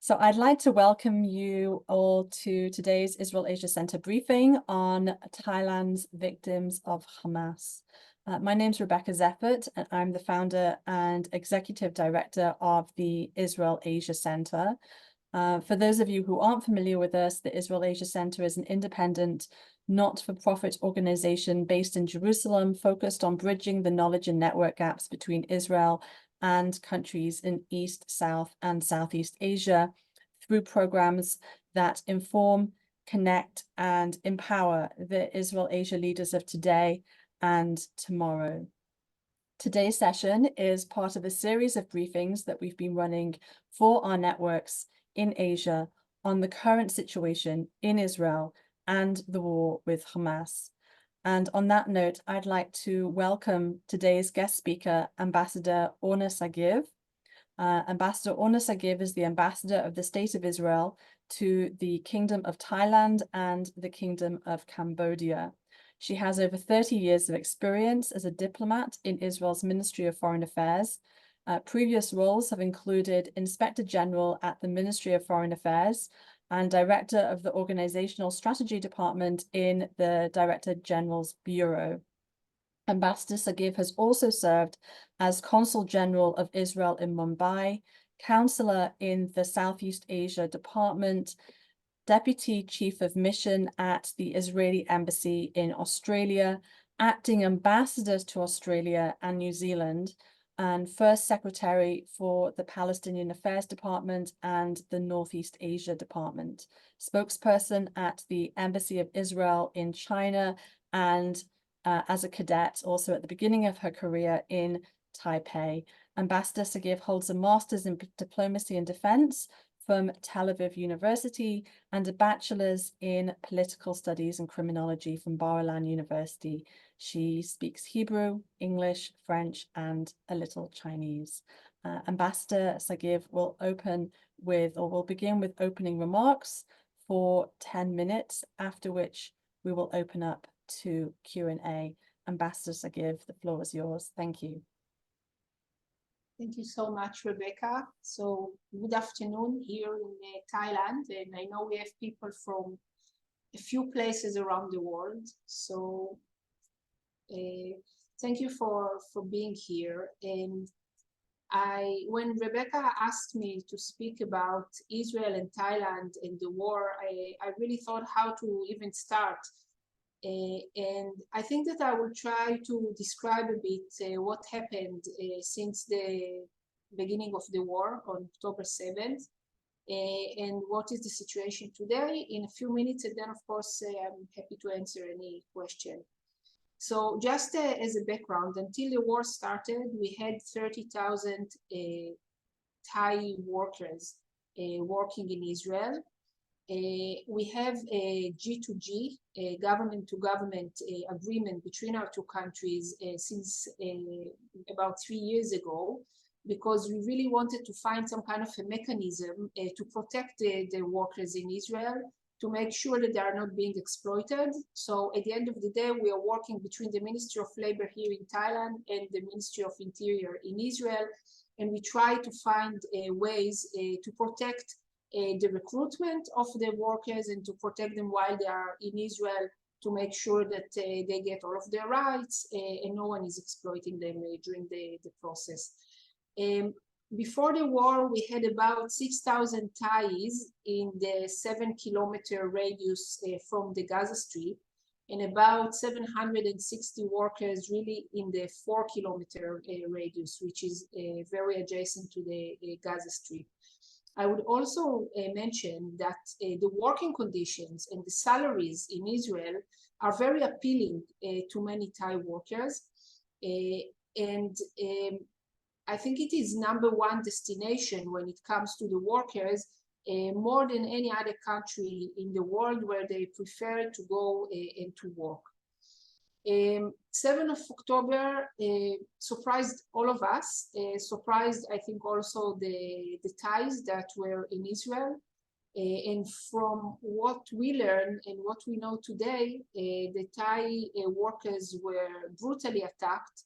So I'd like to welcome you all to today's Israel-Asia Center briefing on Thailand's Victims of Hamas. My name's Rebecca Zephert, and I'm the founder and executive director of the Israel-Asia Center. For those of you who aren't familiar with us, the Israel-Asia Center is an independent, not-for-profit organization based in Jerusalem, focused on bridging the knowledge and network gaps between Israel and countries in East, South, and Southeast Asia through programs that inform, connect, and empower the Israel-Asia leaders of today and tomorrow. Today's session is part of a series of briefings that we've been running for our networks in Asia on the current situation in Israel and the war with Hamas. And on that note, I'd like to welcome today's guest speaker, Ambassador Orna Sagiv. Ambassador Orna Sagiv is the ambassador of the State of Israel to the Kingdom of Thailand and the Kingdom of Cambodia. She has over 30 years of experience as a diplomat in Israel's Ministry of Foreign Affairs. Previous roles have included Inspector General at the Ministry of Foreign Affairs and Director of the Organizational Strategy Department in the Director General's Bureau. Ambassador Sagiv has also served as Consul General of Israel in Mumbai, Counsellor in the Southeast Asia Department, Deputy Chief of Mission at the Israeli Embassy in Australia, Acting Ambassador to Australia and New Zealand, and First Secretary for the Palestinian Affairs Department and the Northeast Asia Department, Spokesperson at the Embassy of Israel in China, and as a cadet, also at the beginning of her career in Taipei. Ambassador Sagiv holds a master's in diplomacy and defense from Tel Aviv University and a bachelor's in political studies and criminology from Bar-Ilan University. She speaks Hebrew, English, French, and a little Chinese. Ambassador Sagiv will begin with opening remarks for 10 minutes, after which we will open up to Q&A. Ambassador Sagiv, the floor is yours. Thank you. Thank you so much, Rebecca. So good afternoon here in Thailand, and I know we have people from a few places around the world. So thank you for being here. And when Rebecca asked me to speak about Israel and Thailand and the war, I really thought how to even start. And I think that I will try to describe a bit what happened since the beginning of the war on October 7th, and what is the situation today in a few minutes, and then of course I'm happy to answer any question. So just as a background, until the war started, we had 30,000 Thai workers working in Israel. We have a G2G, a government-to-government agreement between our two countries since about 3 years ago, because we really wanted to find some kind of a mechanism to protect the workers in Israel, to make sure that they are not being exploited. So at the end of the day, we are working between the Ministry of Labor here in Thailand and the Ministry of Interior in Israel, and we try to find ways to protect the recruitment of the workers and to protect them while they are in Israel, to make sure that they get all of their rights and no one is exploiting them during the process. Before the war, we had about 6,000 Thais in the 7-kilometer radius from the Gaza Strip, and about 760 workers really in the 4-kilometer radius, which is very adjacent to the Gaza Strip. I would also mention that the working conditions and the salaries in Israel are very appealing to many Thai workers. And I think it is #1 destination when it comes to the workers, more than any other country in the world, where they prefer to go and to work. 7th of October surprised all of us, surprised I think also the Thais that were in Israel. And from what we learned and what we know today, the Thai workers were brutally attacked,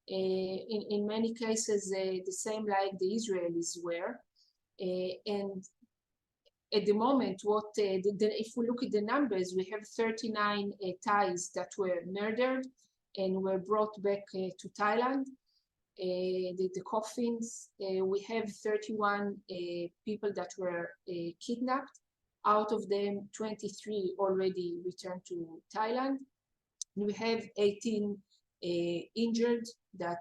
in many cases the same like the Israelis were. And at the moment, if we look at the numbers, we have 39 Thais that were murdered and were brought back to Thailand. The coffins, we have 31 people that were kidnapped. Out of them, 23 already returned to Thailand. We have 18 injured that,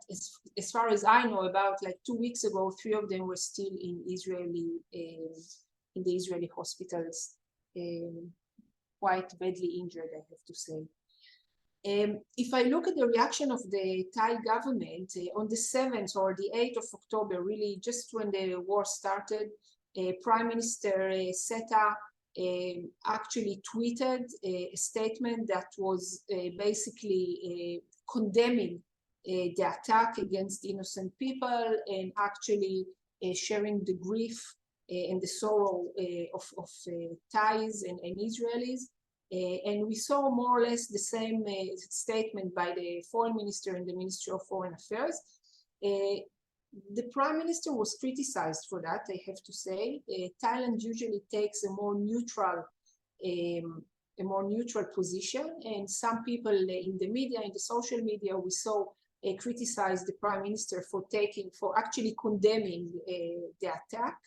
as far as I know, about like 2 weeks ago, 3 of them were still in the Israeli hospitals, quite badly injured, I have to say. If I look at the reaction of the Thai government on the 7th or the 8th of October, really just when the war started, Prime Minister Seta actually tweeted a statement that was basically condemning the attack against innocent people and actually sharing the grief and the sorrow of Thais and Israelis. And we saw more or less the same statement by the Foreign Minister and the Ministry of Foreign Affairs. The Prime Minister was criticized for that, I have to say. Thailand usually takes a more neutral position, and some people in the media, in the social media, we saw criticize the Prime Minister for actually condemning the attack.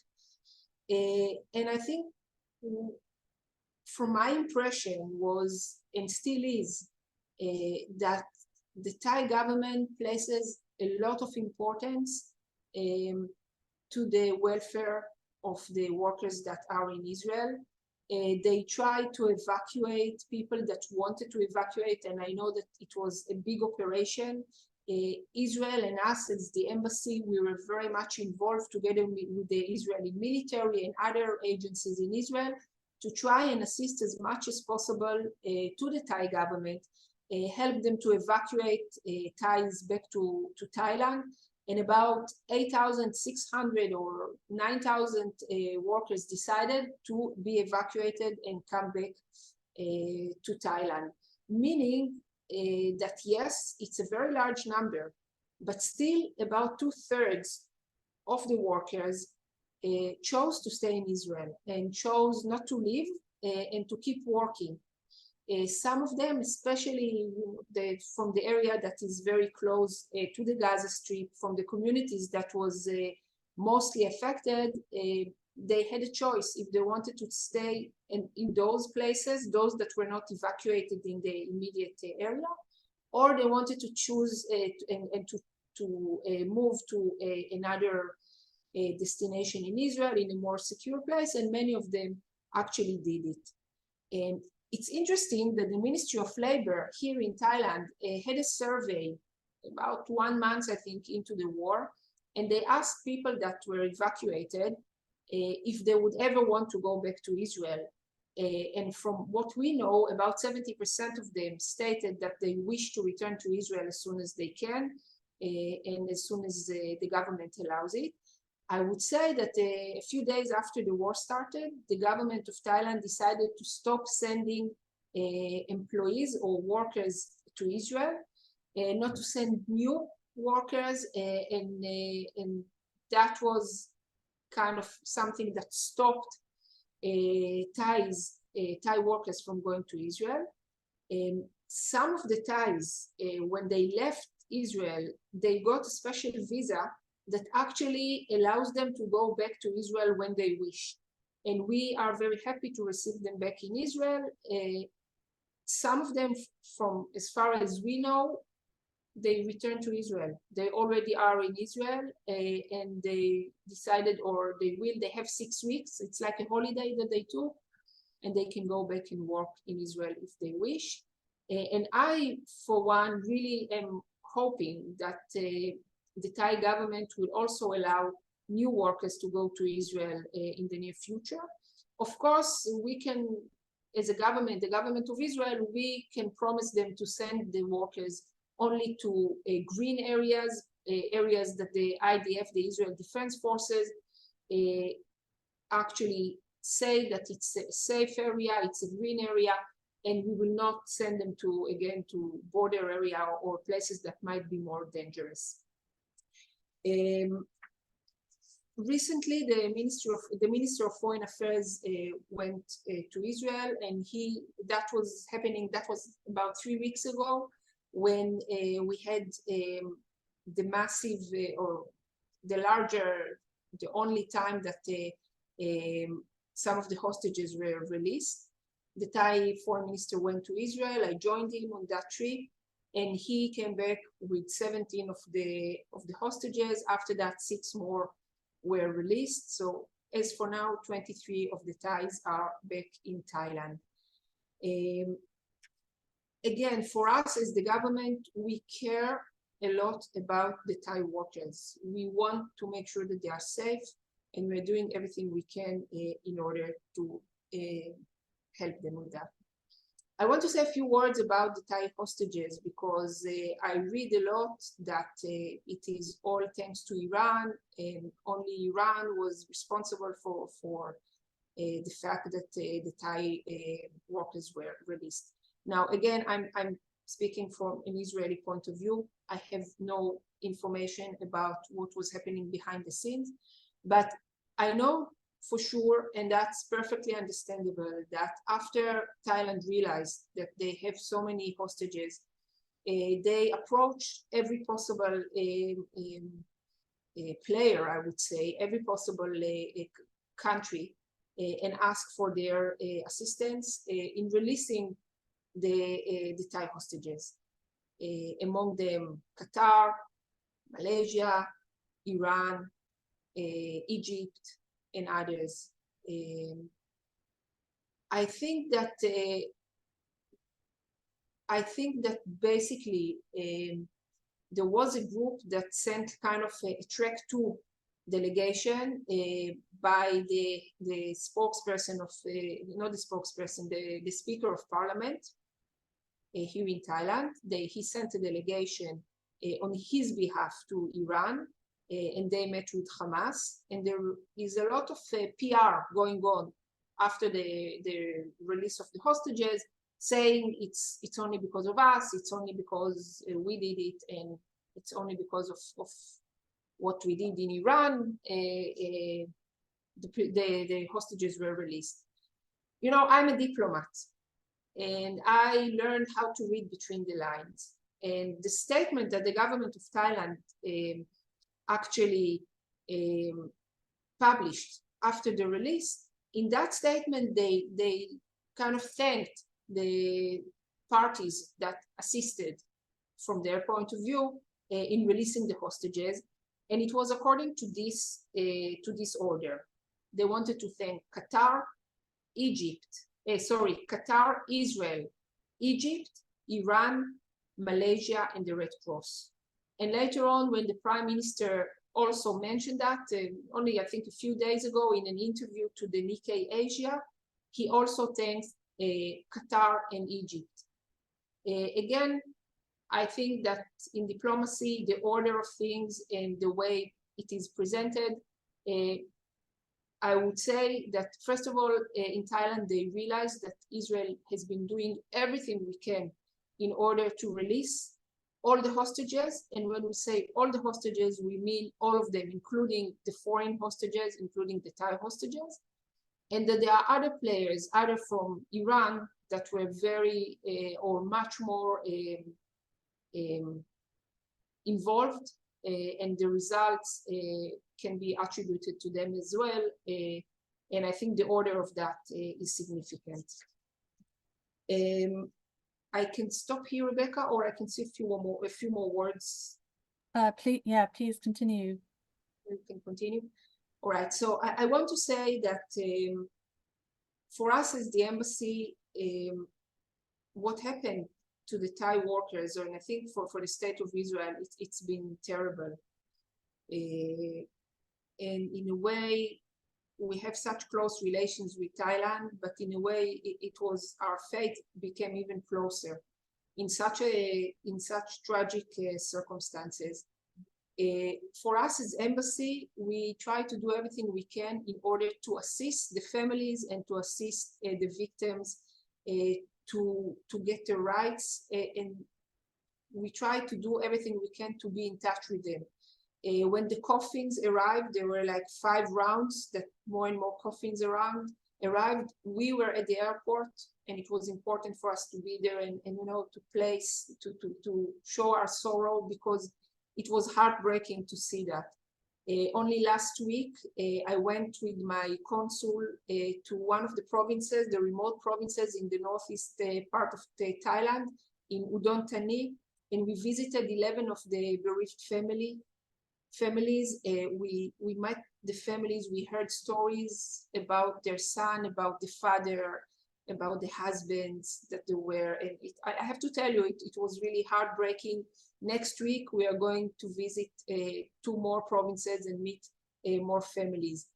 And I think, from my impression was, and still is, that the Thai government places a lot of importance to the welfare of the workers that are in Israel. They tried to evacuate people that wanted to evacuate, and I know that it was a big operation. Israel and us as the embassy, we were very much involved together with the Israeli military and other agencies in Israel to try and assist as much as possible to the Thai government, help them to evacuate Thais back to Thailand. And about 8,600 or 9,000 workers decided to be evacuated and come back to Thailand. Meaning that yes, it's a very large number, but still about 2/3 of the workers chose to stay in Israel and chose not to leave and to keep working. Some of them, especially from the area that is very close to the Gaza Strip, from the communities that was mostly affected, they had a choice if they wanted to stay in those places, those that were not evacuated in the immediate area, or they wanted to choose and to move to another destination in Israel in a more secure place, and many of them actually did it. And it's interesting that the Ministry of Labor here in Thailand had a survey about 1 month, I think, into the war, and they asked people that were evacuated if they would ever want to go back to Israel. And from what we know, about 70% of them stated that they wish to return to Israel as soon as they can, and as soon as the government allows it. I would say that a few days after the war started, the government of Thailand decided to stop sending employees or workers to Israel, not to send new workers, and that was kind of something that stopped Thai workers from going to Israel. Some of the Thais, when they left Israel, they got a special visa that actually allows them to go back to Israel when they wish. And we are very happy to receive them back in Israel. Some of them, from as far as we know, they return to Israel. They already are in Israel, and they decided, or they have 6 weeks. It's like a holiday that they took, and they can go back and work in Israel if they wish. And I, for one, really am hoping that the Thai government will also allow new workers to go to Israel in the near future. Of course, we can, as a government, the government of Israel, we can promise them to send the workers only to green areas, areas that the IDF, the Israel Defense Forces, actually say that it's a safe area, it's a green area, and we will not send them to, again, to border area or places that might be more dangerous. recently, the Minister of Foreign Affairs went to Israel, and that was happening. That was about 3 weeks ago, when we had the massive or the larger, the only time that some of the hostages were released. The Thai foreign minister went to Israel. I joined him on that trip, and he came back with 17 of the hostages. After that, 6 more were released. So as for now, 23 of the Thais are back in Thailand. Again, for us as the government, we care a lot about the Thai workers. We want to make sure that they are safe, and we're doing everything we can in order to help them with that. I want to say a few words about the Thai hostages, because I read a lot that it is all thanks to Iran, and only Iran was responsible for the fact that the Thai workers were released. Now, again, I'm speaking from an Israeli point of view. I have no information about what was happening behind the scenes, but I know for sure, and that's perfectly understandable, that after Thailand realized that they have so many hostages, they approached every possible player, I would say, every possible country, and asked for their assistance in releasing the Thai hostages. Among them, Qatar, Malaysia, Iran, Egypt, and others. I think that basically there was a group that sent kind of a track 2 delegation by the spokesperson of not the spokesperson, the Speaker of Parliament here in Thailand. He sent a delegation on his behalf to Iran, and they met with Hamas, and there is a lot of PR going on after the release of the hostages, saying it's only because of us, it's only because we did it, and it's only because of what we did in Iran, the hostages were released. You know, I'm a diplomat, and I learned how to read between the lines. And the statement that the government of Thailand actually published after the release, in that statement, they kind of thanked the parties that assisted from their point of view in releasing the hostages. And it was according to this order. They wanted to thank Qatar, Qatar, Israel, Egypt, Iran, Malaysia, and the Red Cross. And later on, when the Prime Minister also mentioned that, only I think a few days ago in an interview to the Nikkei Asia, he also thanks Qatar and Egypt. Again, I think that in diplomacy, the order of things and the way it is presented, I would say that, first of all, in Thailand, they realized that Israel has been doing everything we can in order to release all the hostages. And when we say all the hostages, we mean all of them, including the foreign hostages, including the Thai hostages. And that there are other players, either from Iran, that were very or much more involved, and the results can be attributed to them as well. And I think the order of that is significant. I can stop here, Rebecca, or I can say a few more words. Please continue. We can continue. All right. So I want to say that for us as the embassy, what happened to the Thai workers, and I think for the state of Israel, it's been terrible. And in a way, we have such close relations with Thailand, but in a way, it was our fate became even closer in such tragic circumstances. For us as embassy, we try to do everything we can in order to assist the families and to assist the victims to get their rights, and we try to do everything we can to be in touch with them. When the coffins arrived, there were like 5 rounds that more and more coffins arrived. We were at the airport, and it was important for us to be there and to show our sorrow, because it was heartbreaking to see that. Only last week, I went with my consul to one of the provinces, the remote provinces in the northeast part of Thailand, in Udon Thani, and we visited 11 of the bereaved families. We met the families. We heard stories about their son, about the father, about the husbands that they were. And I have to tell you, it was really heartbreaking. Next week, we are going to visit 2 more provinces and meet more families.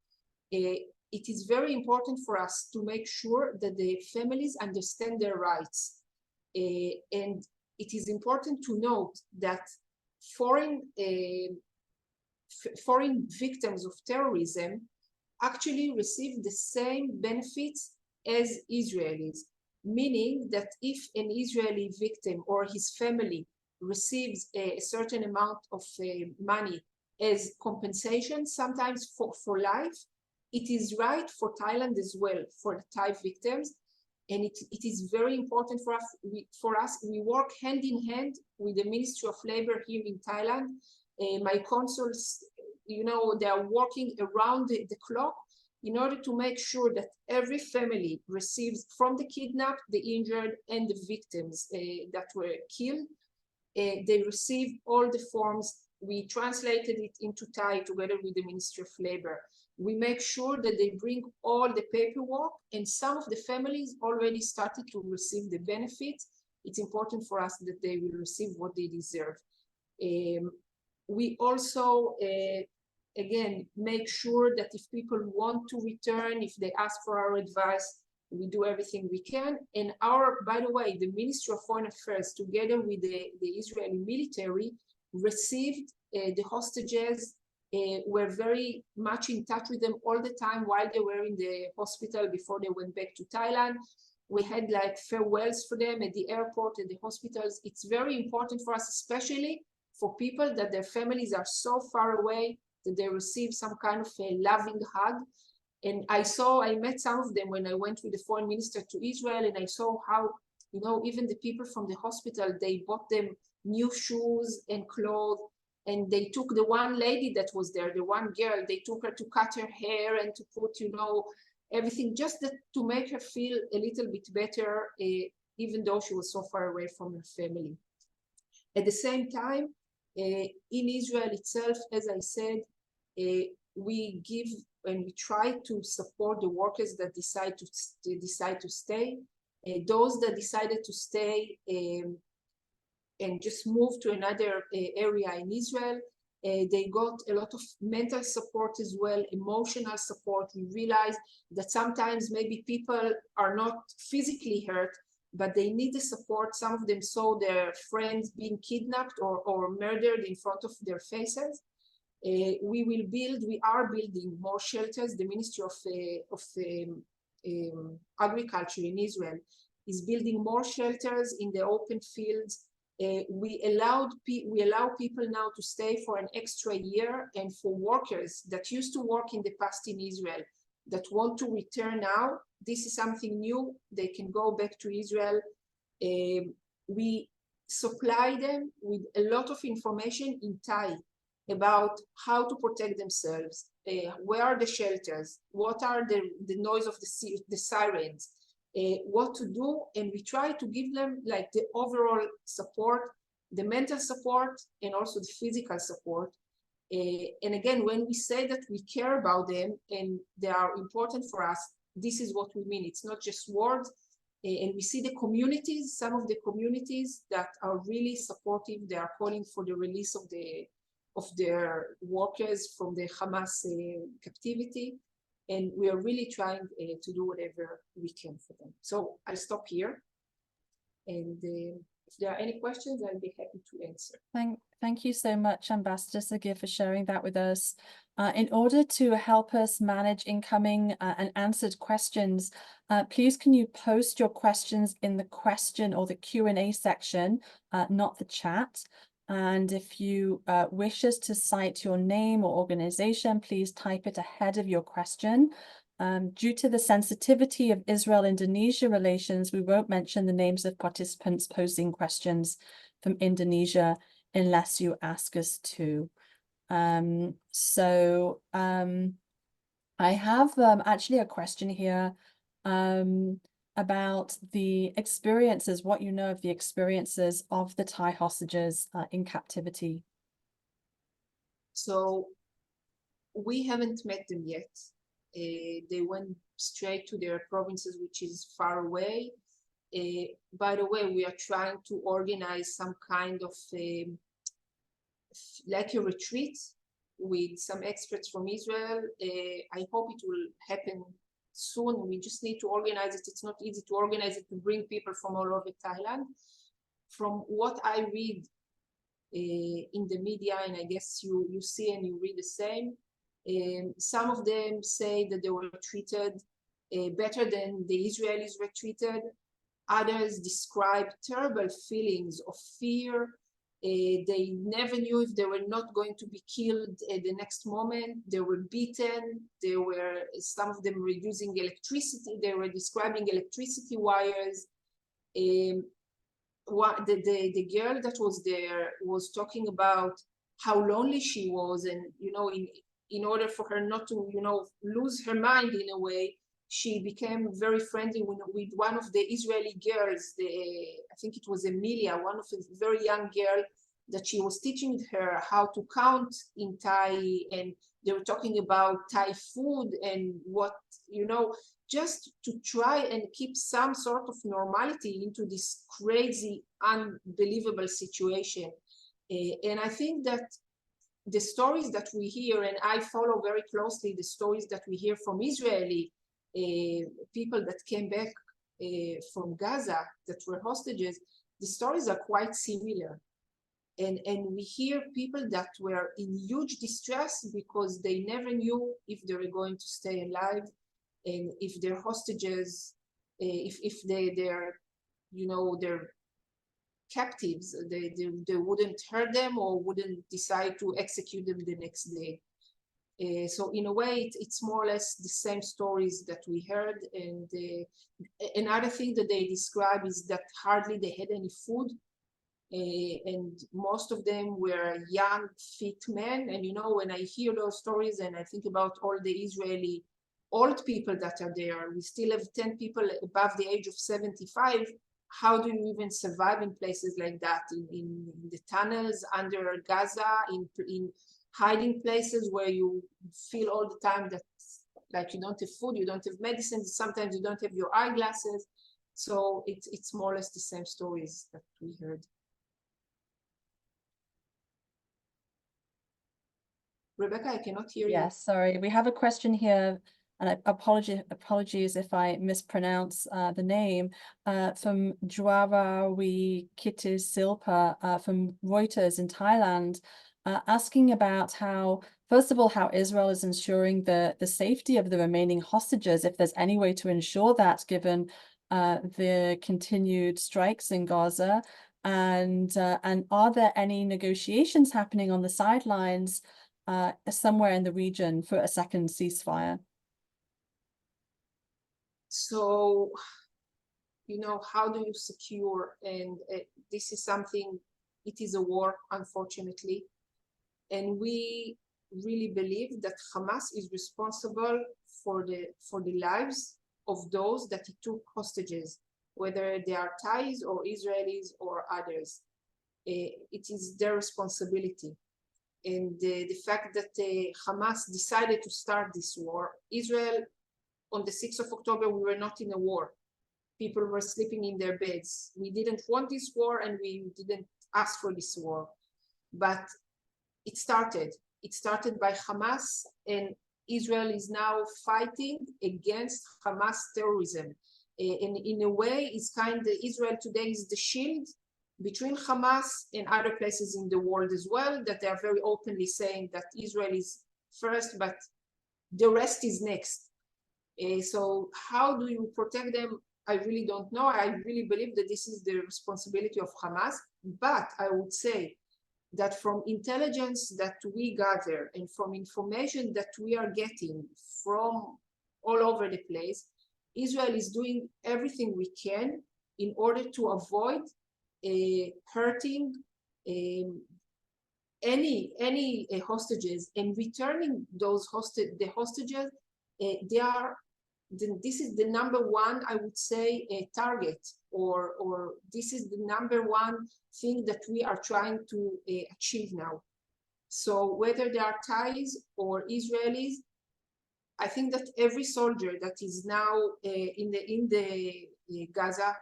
It is very important for us to make sure that the families understand their rights. And it is important to note that foreign victims of terrorism actually receive the same benefits as Israelis, meaning that if an Israeli victim or his family receives a certain amount of money as compensation, sometimes for life, it is right for Thailand as well, for the Thai victims. And it is very important for us. We work hand in hand with the Ministry of Labor here in Thailand. My consuls, they are working around the clock in order to make sure that every family receives, from the kidnapped, the injured, and the victims that were killed, they receive all the forms. We translated it into Thai together with the Ministry of Labor. We make sure that they bring all the paperwork, and some of the families already started to receive the benefits. It's important for us that they will receive what they deserve. We also, again, make sure that if people want to return, if they ask for our advice, we do everything we can. And by the way, the Ministry of Foreign Affairs, together with the Israeli military, received the hostages. We're very much in touch with them all the time while they were in the hospital before they went back to Thailand. We had like farewells for them at the airport, at the hospitals. It's very important for us, especially for people that their families are so far away, that they receive some kind of a loving hug. And I met some of them when I went with the foreign minister to Israel, and I saw how, even the people from the hospital, they bought them new shoes and clothes. And they took the one lady that was there, the one girl, they took her to cut her hair and to put, everything just to make her feel a little bit better, even though she was so far away from her family. At the same time, in Israel itself, as I said, we give and we try to support the workers that decide to stay. Those that decided to stay and just move to another area in Israel, they got a lot of mental support as well, emotional support. We realized that sometimes maybe people are not physically hurt, but they need the support. Some of them saw their friends being kidnapped or murdered in front of their faces. We are building more shelters. The Ministry of Agriculture in Israel is building more shelters in the open fields. We allow people now to stay for an extra year, and for workers that used to work in the past in Israel that want to return now, this is something new. They can go back to Israel. We supply them with a lot of information in Thai about how to protect themselves, where are the shelters, what are the noise of the sirens, what to do, and we try to give them like the overall support, the mental support, and also the physical support. And again, when we say that we care about them and they are important for us, this is what we mean. It's not just words. And we see the communities, some of the communities that are really supportive. They are calling for the release of their workers from the Hamas captivity. And we are really trying to do whatever we can for them. So I'll stop here. And if there are any questions, I'll be happy to answer. Thank you so much, Ambassador Sagiv, for sharing that with us. In order to help us manage incoming and answered questions, please can you post your questions in the question or the Q&A section, not the chat. And if you wish us to cite your name or organization, please type it ahead of your question. Due to the sensitivity of Israel-Indonesia relations, we won't mention the names of participants posing questions from Indonesia unless you ask us to. I have actually a question here about the experiences, what you know of the experiences of the Thai hostages in captivity. So we haven't met them yet. They went straight to their provinces, which is far away. By the way, we are trying to organize some kind of like a retreat with some experts from Israel. I hope it will happen soon. We just need to organize it. It's not easy to organize it, to bring people from all over Thailand. From what I read in the media, and I guess you see and you read the same, some of them say that they were treated better than the Israelis were treated. Others describe terrible feelings of fear. They never knew if they were not going to be killed at the next moment. They were beaten. Some of them were using electricity. They were describing electricity wires. The girl that was there was talking about how lonely she was, and in order for her not to lose her mind in a way, she became very friendly with one of the Israeli girls. I think it was Emilia, one of the very young girl, that she was teaching her how to count in Thai, and they were talking about Thai food and what, just to try and keep some sort of normality into this crazy, unbelievable situation. And I think that the stories that we hear, and I follow very closely the stories that we hear from Israeli people that came back from Gaza that were hostages, the stories are quite similar. And we hear people that were in huge distress because they never knew if they were going to stay alive, and if their hostages, if they're captives, they wouldn't hurt them or wouldn't decide to execute them the next day. So in a way, it's more or less the same stories that we heard. And another thing that they describe is that hardly they had any food. And most of them were young, fit men. And when I hear those stories and I think about all the Israeli old people that are there, we still have 10 people above the age of 75. How do you even survive in places like that, in the tunnels under Gaza, in hiding places where you feel all the time that like you don't have food, you don't have medicine, sometimes you don't have your eyeglasses. So it's more or less the same stories that we heard. Rebecca, I cannot hear you. Yes, sorry. We have a question here, and apologies if I mispronounce the name, from Jwarawi Kittis Silpa from Reuters in Thailand, asking about how, first of all, how Israel is ensuring the safety of the remaining hostages, if there's any way to ensure that given the continued strikes in Gaza, and are there any negotiations happening on the sidelines somewhere in the region for a second ceasefire? So, how do you secure, and this is something, it is a war, unfortunately. And we really believe that Hamas is responsible for the lives of those that it took hostages, whether they are Thais or Israelis or others. It is their responsibility. And the fact that Hamas decided to start this war, Israel, on the 6th of October, we were not in a war. People were sleeping in their beds. We didn't want this war and we didn't ask for this war. But it started. It started by Hamas, and Israel is now fighting against Hamas terrorism. And in a way, it's Israel today is the shield between Hamas and other places in the world as well, that they are very openly saying that Israel is first, but the rest is next. So how do you protect them? I really don't know. I really believe that this is the responsibility of Hamas. But I would say that from intelligence that we gather and from information that we are getting from all over the place, Israel is doing everything we can in order to avoid hurting any hostages and returning those hostages. This is the number one, I would say, target, or this is the number one thing that we are trying to achieve now. So whether they are Thais or Israelis, I think that every soldier that is now in the Gaza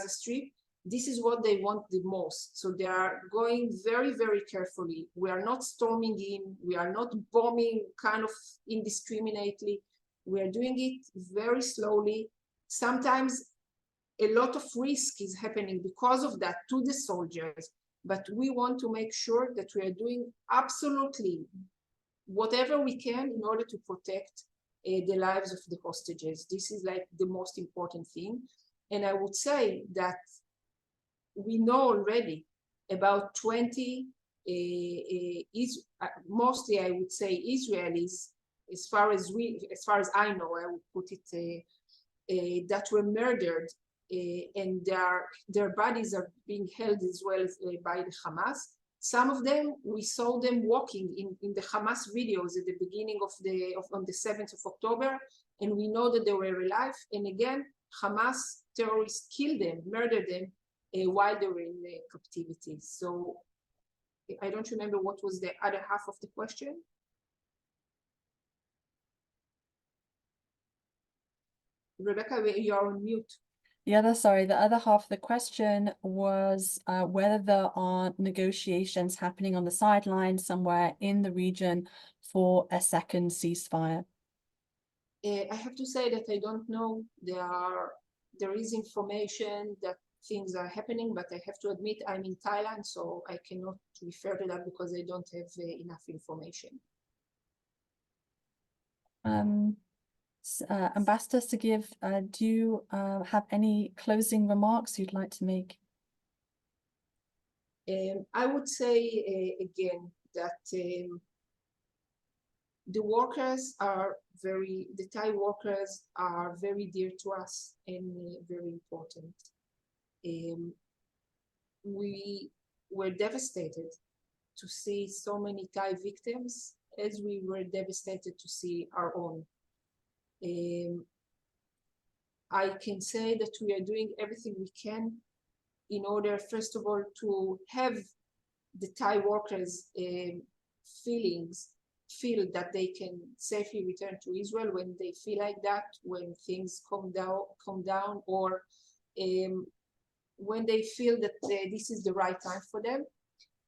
Strip, this is what they want the most. So they are going very, very carefully. We are not storming in. We are not bombing kind of indiscriminately. We are doing it very slowly. Sometimes a lot of risk is happening because of that to the soldiers, but we want to make sure that we are doing absolutely whatever we can in order to protect the lives of the hostages. This is like the most important thing. And I would say that we know already about 20, mostly I would say Israelis, as far as I know, I would put it, that were murdered, and their bodies are being held as well by the Hamas. Some of them, we saw them walking in the Hamas videos at the beginning of on the 7th of October, and we know that they were alive. And again, Hamas terrorists killed them, murdered them while they were in captivity. So I don't remember what was the other half of the question. Rebecca, you're on mute. Yeah, sorry. The other half of the question was whether there are negotiations happening on the sidelines somewhere in the region for a second ceasefire. I have to say that I don't know. There is information that things are happening, but I have to admit I'm in Thailand, so I cannot refer to that because I don't have enough information. Ambassador Sagiv, do you have any closing remarks you'd like to make? I would say again that the Thai workers are very dear to us and very important. We were devastated to see so many Thai victims, as we were devastated to see our own. I can say that we are doing everything we can in order, first of all, to have the Thai workers feel that they can safely return to Israel when they feel like that, when things calm down, or when they feel that this is the right time for them.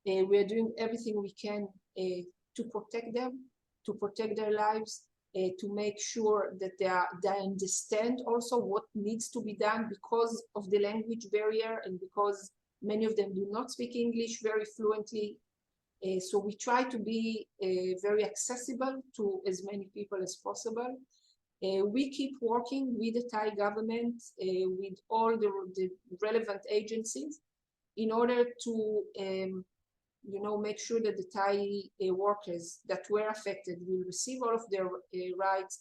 We are doing everything we can to protect them, to protect their lives, to make sure that they understand also what needs to be done because of the language barrier and because many of them do not speak English very fluently. So we try to be very accessible to as many people as possible. We keep working with the Thai government, with all the relevant agencies in order to make sure that the Thai workers that were affected will receive all of their rights,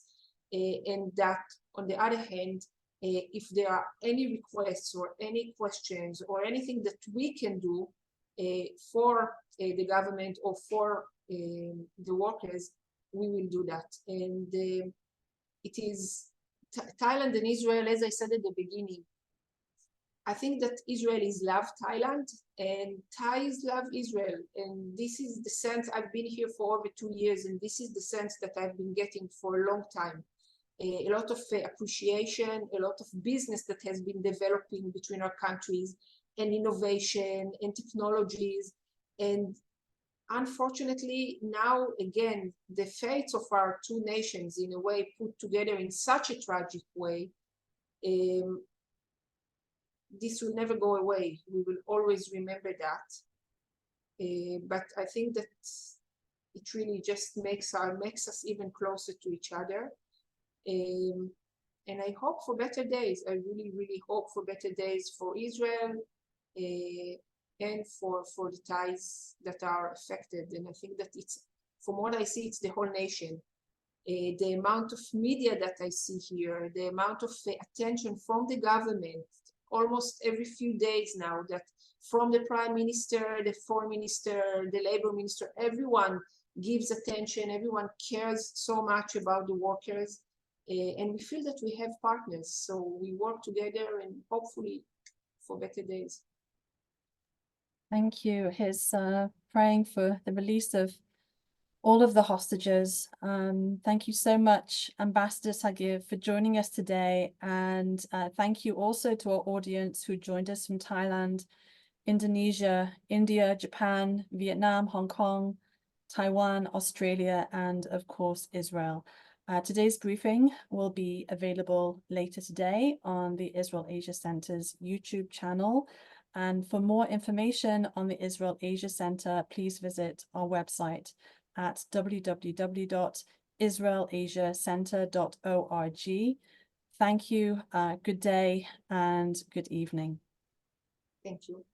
and that on the other hand, if there are any requests or any questions or anything that we can do for the government or for the workers, we will do that. And it is Thailand and Israel, as I said at the beginning, I think that Israelis love Thailand and Thais love Israel. And this is the sense, I've been here for over 2 years, and this is the sense that I've been getting for a long time. A lot of appreciation, a lot of business that has been developing between our countries, and innovation and technologies. And unfortunately, now again, the fates of our two nations in a way put together in such a tragic way, this will never go away. We will always remember that. But I think that it really just makes us even closer to each other. And I hope for better days. I really, really hope for better days for Israel, and for the Thais that are affected. And I think that it's, from what I see, it's the whole nation. The amount of media that I see here, the amount of attention from the government, almost every few days now, that from the Prime Minister, the Foreign Minister, the Labor Minister, everyone gives attention, everyone cares so much about the workers, and we feel that we have partners, so we work together and hopefully for better days. Thank you. Here's praying for the release of all of the hostages. Thank you so much, Ambassador Sagiv, for joining us today. And thank you also to our audience who joined us from Thailand, Indonesia, India, Japan, Vietnam, Hong Kong, Taiwan, Australia, and of course, Israel. Today's briefing will be available later today on the Israel Asia Center's YouTube channel. And for more information on the Israel Asia Center, please visit our website at www.israelasiacenter.org. Thank you, good day and good evening. Thank you.